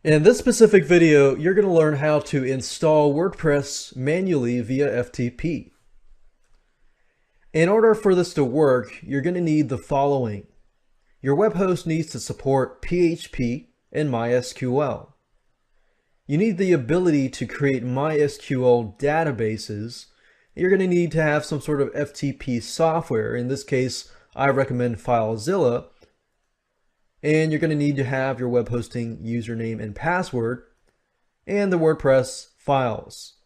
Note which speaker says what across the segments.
Speaker 1: In this specific video, you're going to learn how to install WordPress manually via FTP. In order for this to work, you're going to need the following. Your web host needs to support PHP and MySQL. You need the ability to create MySQL databases. You're going to need to have some sort of FTP software. In this case, I recommend FileZilla. And you're going to need to have your web hosting username and password and the WordPress files.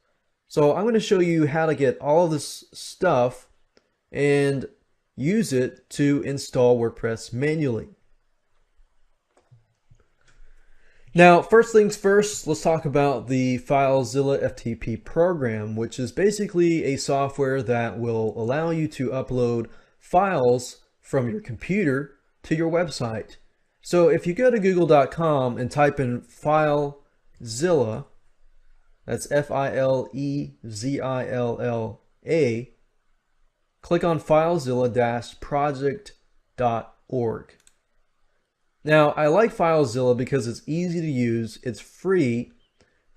Speaker 1: So I'm going to show you how to get all of this stuff and use it to install WordPress manually. Now, first things first, let's talk about the FileZilla FTP program, which is basically a software that will allow you to upload files from your computer to your website. So if you go to google.com and type in FileZilla, that's F-I-L-E-Z-I-L-L-A, click on FileZilla-project.org. Now, I like FileZilla because it's easy to use, it's free,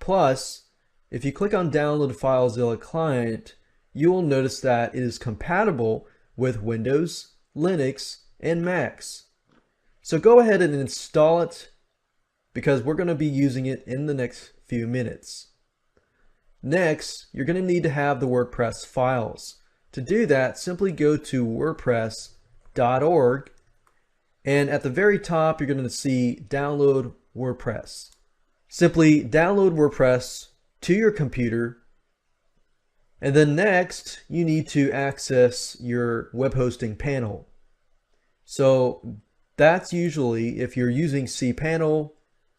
Speaker 1: plus, if you click on Download FileZilla Client, you will notice that it is compatible with Windows, Linux, and Macs. So go ahead and install it because we're going to be using it in the next few minutes. Next, you're going to need to have the WordPress files. To do that, simply go to WordPress.org, and at the very top, you're going to see Download WordPress. Simply download WordPress to your computer, and then next, you need to access your web hosting panel. So that's usually, if you're using cPanel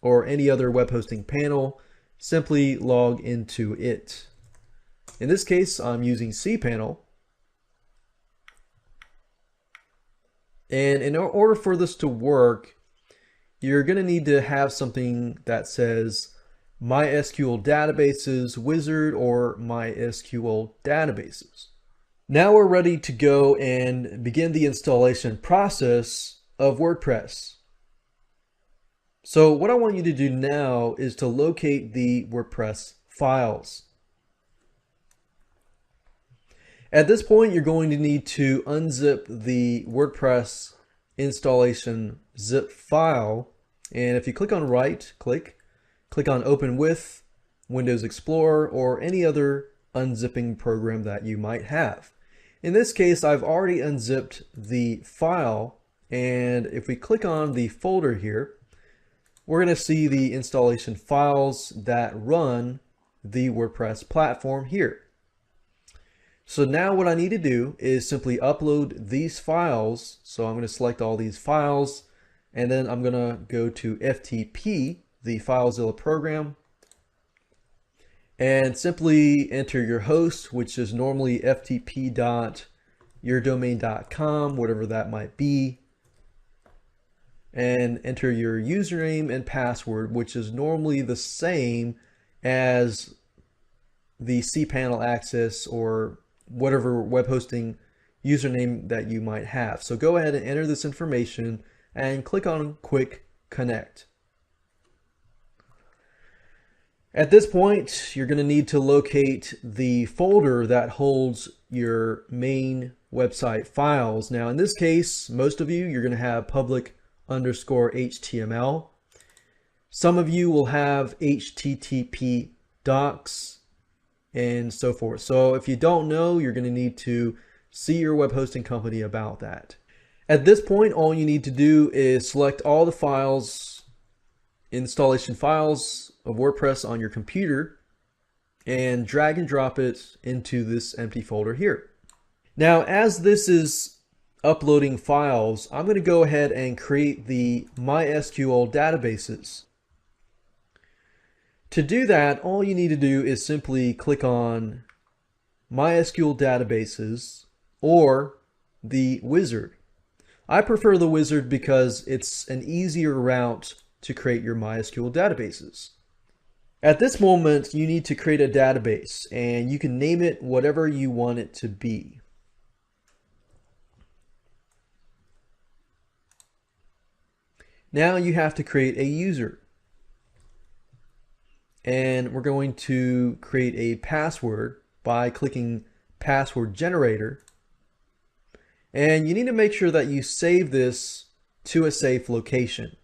Speaker 1: or any other web hosting panel, simply log into it. In this case, I'm using cPanel. And in order for this to work, you're going to need to have something that says MySQL Databases Wizard or MySQL Databases. Now we're ready to go and begin the installation process of WordPress. So what I want you to do now is to locate the WordPress files. At this point, you're going to need to unzip the WordPress installation zip file. And if you click on right, click on Open with Windows Explorer or any other unzipping program that you might have. In this case, I've already unzipped the file. And if we click on the folder here, we're going to see the installation files that run the WordPress platform here. So now what I need to do is simply upload these files. So I'm going to select all these files, and then I'm going to go to FTP, the FileZilla program, and simply enter your host, which is normally ftp.yourdomain.com, whatever that might be, and enter your username and password, which is normally the same as the cPanel access or whatever web hosting username that you might have. So go ahead and enter this information and click on Quick Connect. At this point, you're going to need to locate the folder that holds your main website files. Now, in this case, most of you, you're going to have public_HTML. Some of you will have HTTP docs and so forth. So if you don't know, you're going to need to see your web hosting company about that. At this point, all you need to do is select all the files, installation files of WordPress on your computer, and drag and drop it into this empty folder here. Now, as this is uploading files, I'm going to go ahead and create the MySQL databases. To do that, all you need to do is simply click on MySQL Databases or the wizard. I prefer the wizard because it's an easier route to create your MySQL databases. At this moment, you need to create a database, and you can name it whatever you want it to be. Now you have to create a user. and we're going to create a password by clicking Password Generator. And you need to make sure that you save this to a safe location.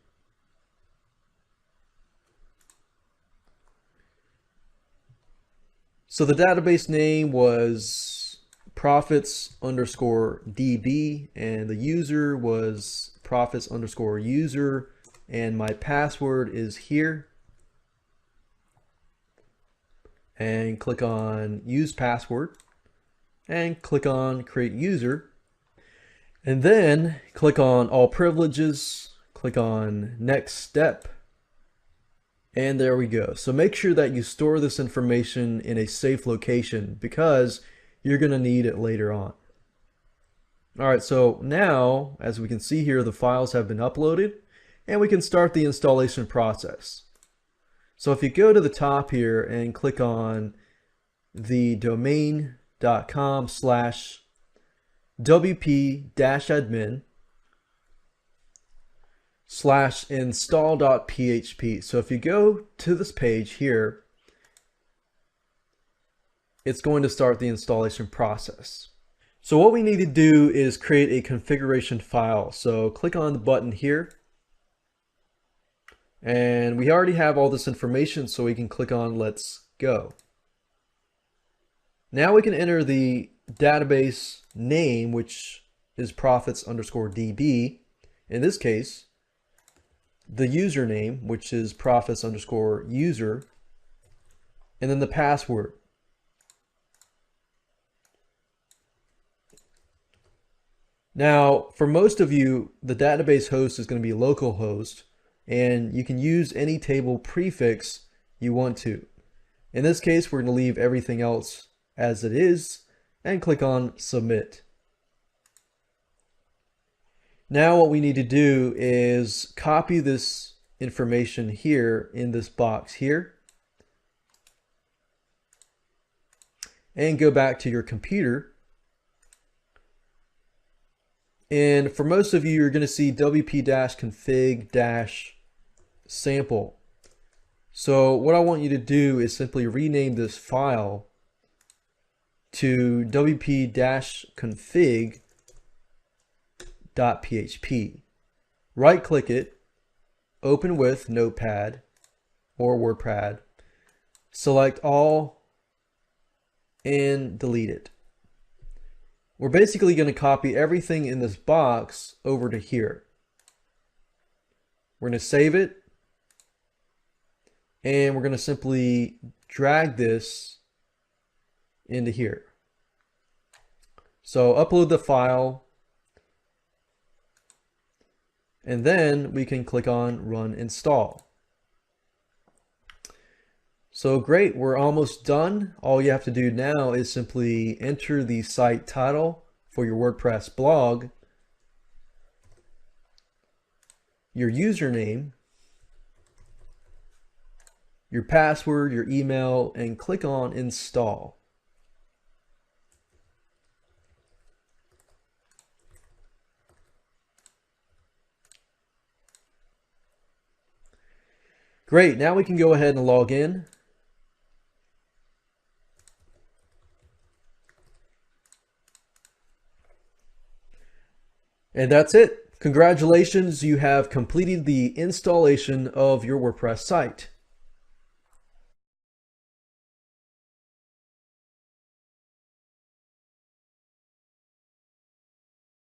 Speaker 1: So the database name was profits_db, and the user was profits_user, and my password is here. And click on Use Password, and click on Create User. And then click on All Privileges, click on Next Step, and there we go. So make sure that you store this information in a safe location because you're going to need it later on. All right, so now, as we can see here, the files have been uploaded and we can start the installation process. So if you go to the top here and click on the domain.com/wp-admin/install.php. So if you go to this page here, it's going to start the installation process. So what we need to do is create a configuration file. So click on the button here. And we already have all this information, so we can click on Let's Go. Now we can enter the database name, which is profits_db. In this case, the username, which is profits_user, and then the password. Now, for most of you, the database host is going to be localhost, and you can use any table prefix you want to. In this case, we're going to leave everything else as it is and click on Submit. Now what we need to do is copy this information here in this box here and go back to your computer. And for most of you, you're going to see wp-config-sample. So what I want you to do is simply rename this file to wp-config.php. Right click it, open with Notepad or WordPad, select all, and delete it. We're basically going to copy everything in this box over to here. We're going to save it, and we're going to simply drag this into here. So upload the file, and then we can click on Run Install. So great, we're almost done. All you have to do now is simply enter the site title for your WordPress blog, your username, your password, your email, and click on Install. Great, now we can go ahead and log in. And that's it. Congratulations, you have completed the installation of your WordPress site.